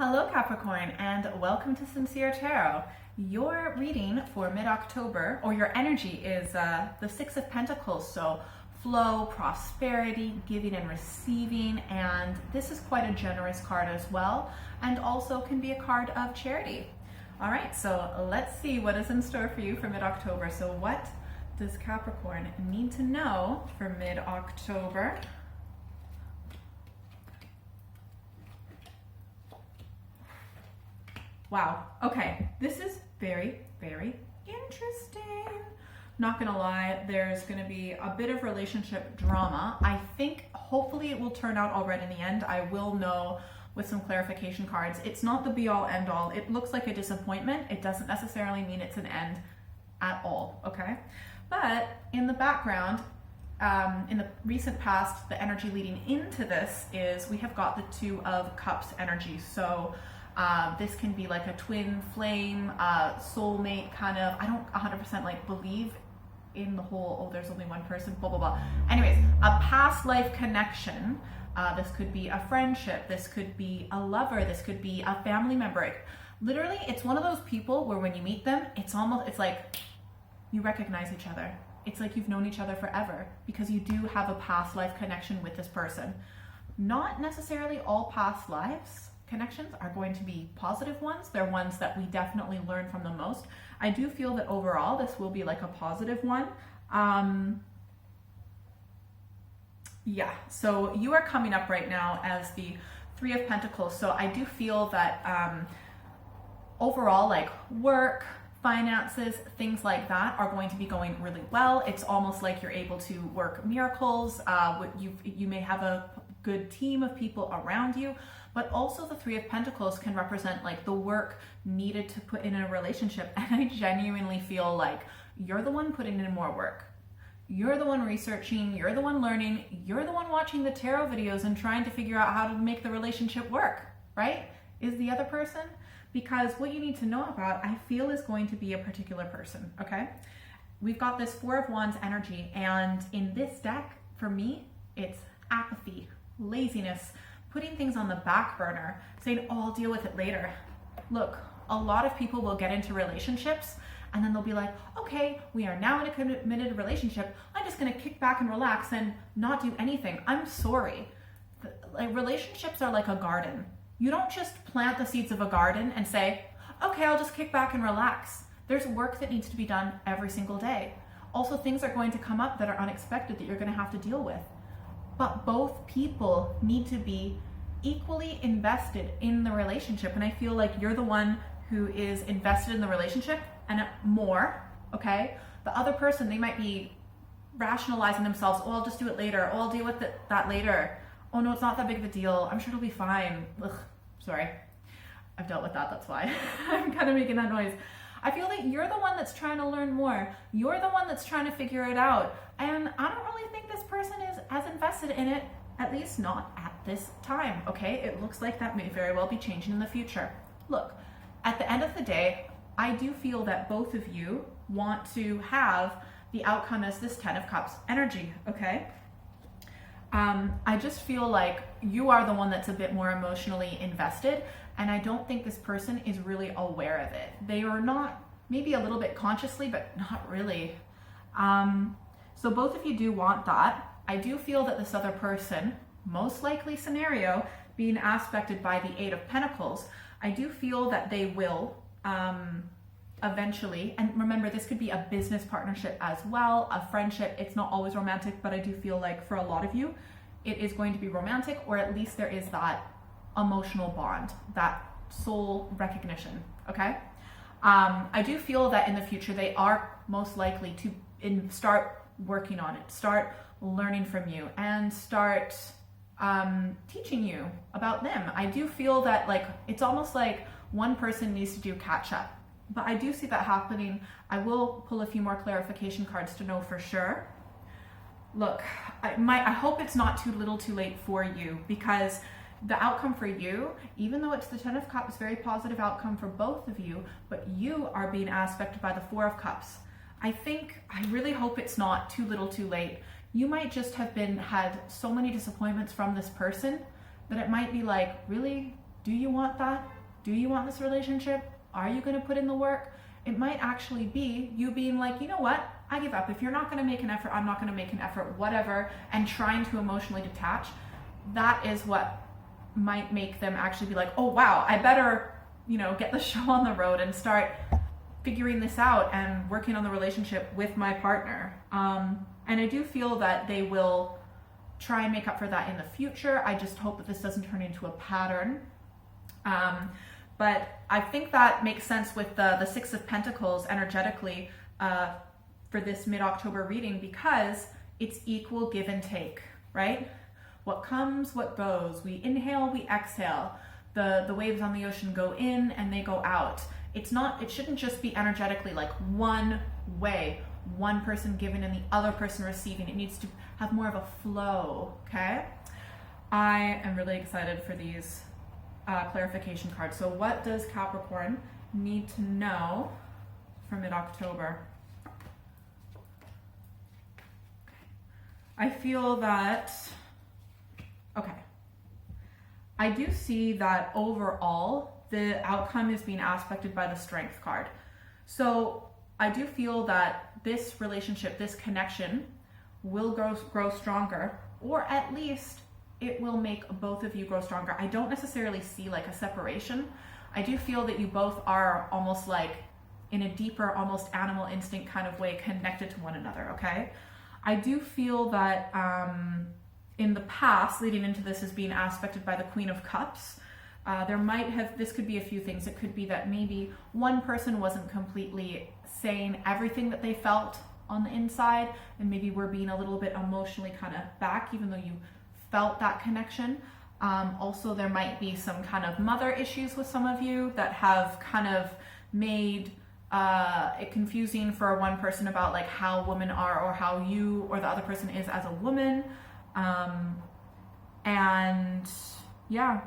Hello Capricorn, and welcome to Sincere Tarot. Your reading for mid-October, or your energy, is the Six of Pentacles, so flow, prosperity, giving and receiving, and this is quite a generous card as well, and also can be a card of charity. All right, so let's see what is in store for you for mid-October. So what does Capricorn need to know for mid-October? Wow, okay, this is very, very interesting. Not gonna lie, there's gonna be a bit of relationship drama. I think hopefully it will turn out all right in the end. I will know with some clarification cards. It's not the be all end all. It looks like a disappointment. It doesn't necessarily mean it's an end at all, okay? But in the background, in the recent past, the energy leading into this is we have got the Two of Cups energy. So this can be like a twin flame, soulmate kind of. I don't 100% like believe in the whole, oh, there's only one person, blah, blah, blah. Anyways, a past life connection. This could be a friendship. This could be a lover. This could be a family member. Literally, it's one of those people where when you meet them, it's like you recognize each other. It's like you've known each other forever because you do have a past life connection with this person. Not necessarily all past lives connections are going to be positive ones. They're ones that we definitely learn from the most. I do feel that overall this will be like a positive one. Yeah, so you are coming up right now as the Three of Pentacles. So I do feel that overall, like work, finances, things like that are going to be going really well. It's almost like you're able to work miracles. You may have a good team of people around you, but also the Three of Pentacles can represent like the work needed to put in a relationship. And I genuinely feel like you're the one putting in more work. You're the one researching, you're the one learning, you're the one watching the tarot videos and trying to figure out how to make the relationship work, right? Is the other person? Because what you need to know about, I feel, is going to be a particular person, okay? We've got this Four of Wands energy, and in this deck, for me, it's apathy, laziness, putting things on the back burner, saying, oh, I'll deal with it later. Look, a lot of people will get into relationships and then they'll be like, okay, we are now in a committed relationship. I'm just gonna kick back and relax and not do anything. I'm sorry. Like, relationships are like a garden. You don't just plant the seeds of a garden and say, okay, I'll just kick back and relax. There's work that needs to be done every single day. Also, things are going to come up that are unexpected that you're gonna have to deal with. But both people need to be equally invested in the relationship. And I feel like you're the one who is invested in the relationship and more, okay? The other person, they might be rationalizing themselves, oh, I'll just do it later. Oh, I'll deal with that later. Oh no, it's not that big of a deal. I'm sure it'll be fine. Ugh, sorry. I've dealt with that, that's why I'm kind of making that noise. I feel like you're the one that's trying to learn more. You're the one that's trying to figure it out. And I don't really think this person is as invested in it, at least not at this time, okay? It looks like that may very well be changing in the future. Look, at the end of the day, I do feel that both of you want to have the outcome as this Ten of Cups energy, okay? I just feel like you are the one that's a bit more emotionally invested, and I don't think this person is really aware of it. They are not, maybe a little bit consciously, but not really. So both of you do want that. I do feel that this other person, most likely scenario, being aspected by the Eight of Pentacles, I do feel that they will eventually, and remember, this could be a business partnership as well, a friendship. It's not always romantic, but I do feel like for a lot of you, it is going to be romantic, or at least there is that emotional bond, that soul recognition, okay? I do feel that in the future, they are most likely to start working on it, start learning from you, and start teaching you about them. I do feel that like it's almost like one person needs to do catch up, but I do see that happening. I will pull a few more clarification cards to know for sure. Look, I hope it's not too little too late for you, because the outcome for you, even though it's the Ten of Cups, very positive outcome for both of you, but you are being aspected by the Four of Cups. I really hope it's not too little too late. You might just have had so many disappointments from this person that it might be like, really? Do you want that? Do you want this relationship? Are you going to put in the work? It might actually be you being like, you know what? I give up. If you're not going to make an effort, I'm not going to make an effort, whatever, and trying to emotionally detach. That is what might make them actually be like, oh wow, I better, get the show on the road and start figuring this out and working on the relationship with my partner. And I do feel that they will try and make up for that in the future. I just hope that this doesn't turn into a pattern. But I think that makes sense with the Six of Pentacles energetically for this mid-October reading, because it's equal give and take, right? What comes, what goes. We inhale, we exhale. The waves on the ocean go in and they go out. It shouldn't just be energetically like one way, one person giving and the other person receiving. It needs to have more of a flow, okay? I am really excited for these clarification cards. So what does Capricorn need to know for mid-October? I feel that, okay, I do see that overall the outcome is being aspected by the Strength card. So I do feel that this relationship, this connection will grow stronger, or at least it will make both of you grow stronger. I don't necessarily see like a separation. I do feel that you both are almost like in a deeper, almost animal instinct kind of way connected to one another, okay? I do feel that in the past, leading into this, is being aspected by the Queen of Cups. This could be a few things. It could be that maybe one person wasn't completely saying everything that they felt on the inside, and maybe we're being a little bit emotionally kind of back, even though you felt that connection. Also, there might be some kind of mother issues with some of you that have kind of made it confusing for one person about like how women are, or how you or the other person is as a woman. And yeah,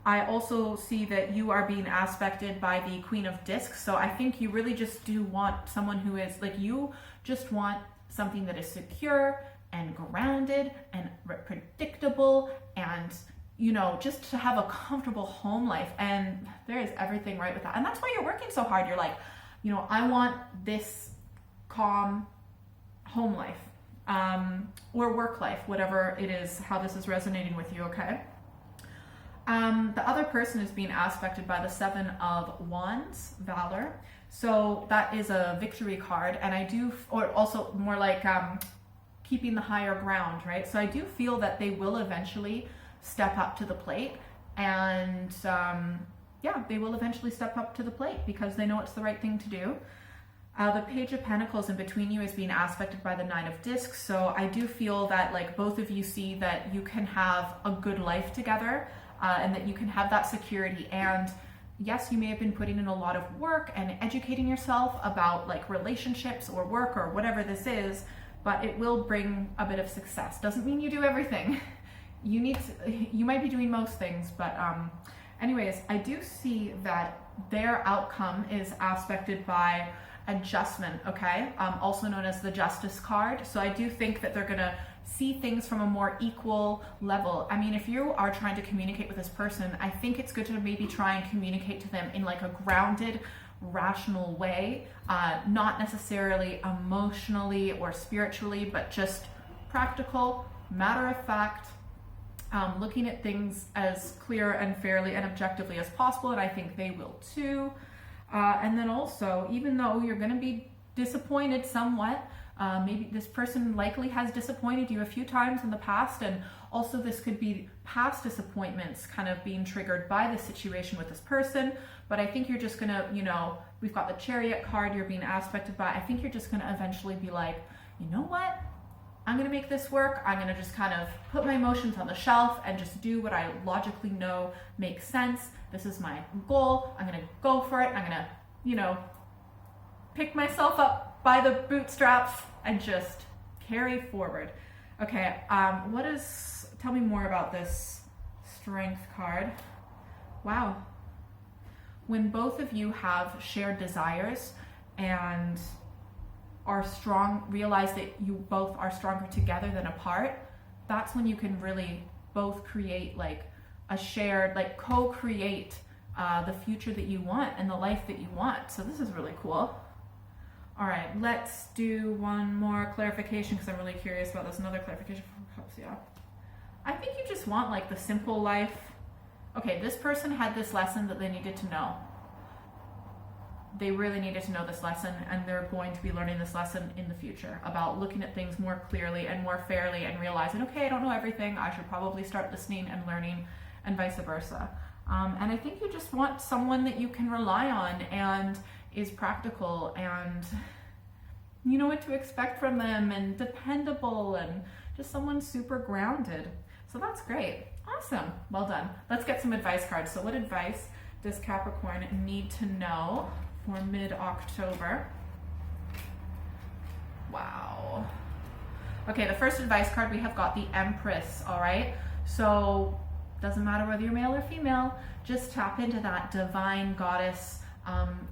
I also see that you are being aspected by the Queen of Discs. So I think you really just do want someone who is like, you just want something that is secure and grounded and predictable, and just to have a comfortable home life. And there is everything right with that. And that's why you're working so hard. You're like, I want this calm home life, or work life, whatever it is, how this is resonating with you, okay? The other person is being aspected by the Seven of Wands, Valor. So that is a victory card, and or also more like keeping the higher ground, right? So I do feel that they will eventually step up to the plate, and they will eventually step up to the plate because they know it's the right thing to do. The Page of Pentacles in between you is being aspected by the Nine of Discs. So I do feel that like both of you see that you can have a good life together, and that you can have that security. And yes, you may have been putting in a lot of work and educating yourself about like relationships or work or whatever this is, but it will bring a bit of success. Doesn't mean you do everything. You might be doing most things, but anyways, I do see that their outcome is aspected by adjustment, okay? Also known as the Justice card. So I do think that they're gonna see things from a more equal level. I mean, if you are trying to communicate with this person, I think it's good to maybe try and communicate to them in like a grounded, rational way, not necessarily emotionally or spiritually, but just practical, matter of fact, looking at things as clear and fairly and objectively as possible, and I think they will too. And then also, even though you're going to be disappointed somewhat, maybe this person likely has disappointed you a few times in the past, and also this could be past disappointments kind of being triggered by the situation with this person. But I think you're just going to, we've got the Chariot card you're being aspected by. I think you're just going to eventually be like, you know what? I'm going to make this work. I'm going to just kind of put my emotions on the shelf and just do what I logically know makes sense. This is my goal. I'm going to go for it. I'm going to, pick myself up by the bootstraps and just carry forward. Okay, tell me more about this Strength card. Wow. When both of you have shared desires and are strong, realize that you both are stronger together than apart, that's when you can really both create like a shared, like co-create the future that you want and the life that you want. So this is really cool. All right, let's do one more clarification because I'm really curious about this. Another clarification from Cups, yeah. I think you just want like the simple life. Okay, this person had this lesson that they needed to know. They really needed to know this lesson, and they're going to be learning this lesson in the future about looking at things more clearly and more fairly and realizing, okay, I don't know everything. I should probably start listening and learning, and vice versa. And I think you just want someone that you can rely on and is practical and you know what to expect from them and dependable and just someone super grounded. So that's great. Awesome. Well done. Let's get some advice cards. So what advice does Capricorn need to know for mid-October? Wow. Okay, the first advice card, we have got the Empress, all right? So doesn't matter whether you're male or female, just tap into that divine goddess,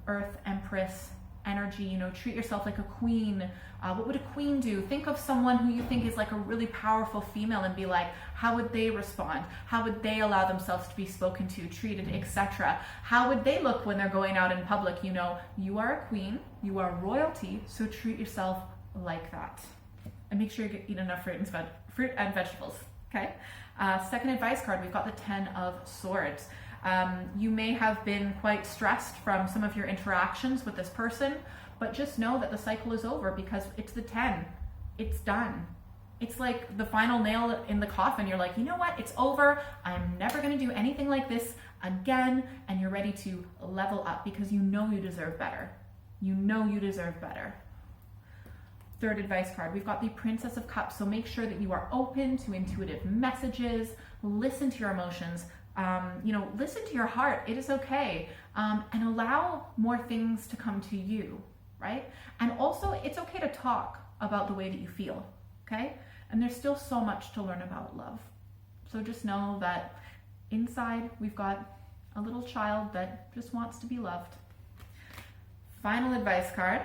earth empress energy, you know, treat yourself like a queen. What would a queen do? Think of someone who you think is like a really powerful female and be like, how would they respond? How would they allow themselves to be spoken to, treated, etc.? How would they look when they're going out in public? You know, you are a queen, you are royalty, so treat yourself like that. And make sure you eat enough fruit and vegetables, okay? Second advice card, we've got the 10 of Swords. You may have been quite stressed from some of your interactions with this person, but just know that the cycle is over because it's the 10. It's done. It's like the final nail in the coffin. You're like, you know what? It's over. I'm never going to do anything like this again. And you're ready to level up because you know you deserve better. You know you deserve better. Third advice card, we've got the Princess of Cups. So make sure that you are open to intuitive messages, listen to your emotions, you know, listen to your heart. It is okay. And allow more things to come to you, right? And also it's okay to talk about the way that you feel, okay? And there's still so much to learn about love. So just know that inside we've got a little child that just wants to be loved. Final advice card.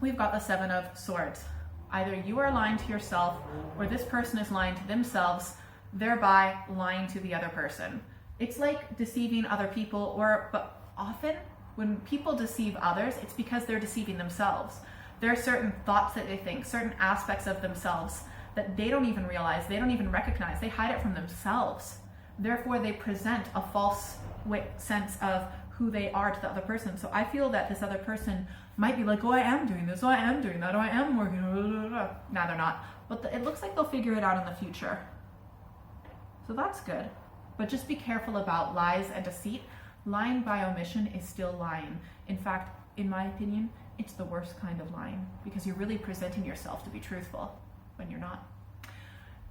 We've got the 7 of Swords. Either you are lying to yourself or this person is lying to themselves, thereby lying to the other person. It's like deceiving other people, but often when people deceive others, it's because they're deceiving themselves. There are certain thoughts that they think, certain aspects of themselves that they don't even realize, they don't even recognize, they hide it from themselves. Therefore, they present a false sense of who they are to the other person. So I feel that this other person might be like, oh, I am doing this, oh, I am doing that, oh, I am working, blah, blah, blah. No, they're not. But it looks like they'll figure it out in the future. So that's good. But just be careful about lies and deceit. Lying by omission is still lying. In fact, in my opinion, it's the worst kind of lying because you're really presenting yourself to be truthful when you're not.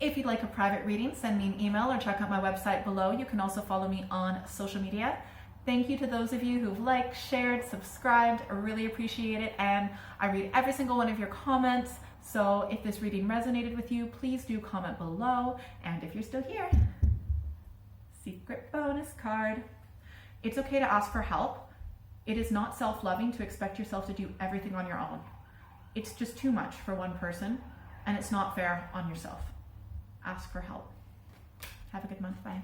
If you'd like a private reading, send me an email or check out my website below. You can also follow me on social media. Thank you to those of you who've liked, shared, subscribed. I really appreciate it. And I read every single one of your comments. So if this reading resonated with you, please do comment below. And if you're still here, secret bonus card. It's okay to ask for help. It is not self-loving to expect yourself to do everything on your own. It's just too much for one person, and it's not fair on yourself. Ask for help. Have a good month. Bye.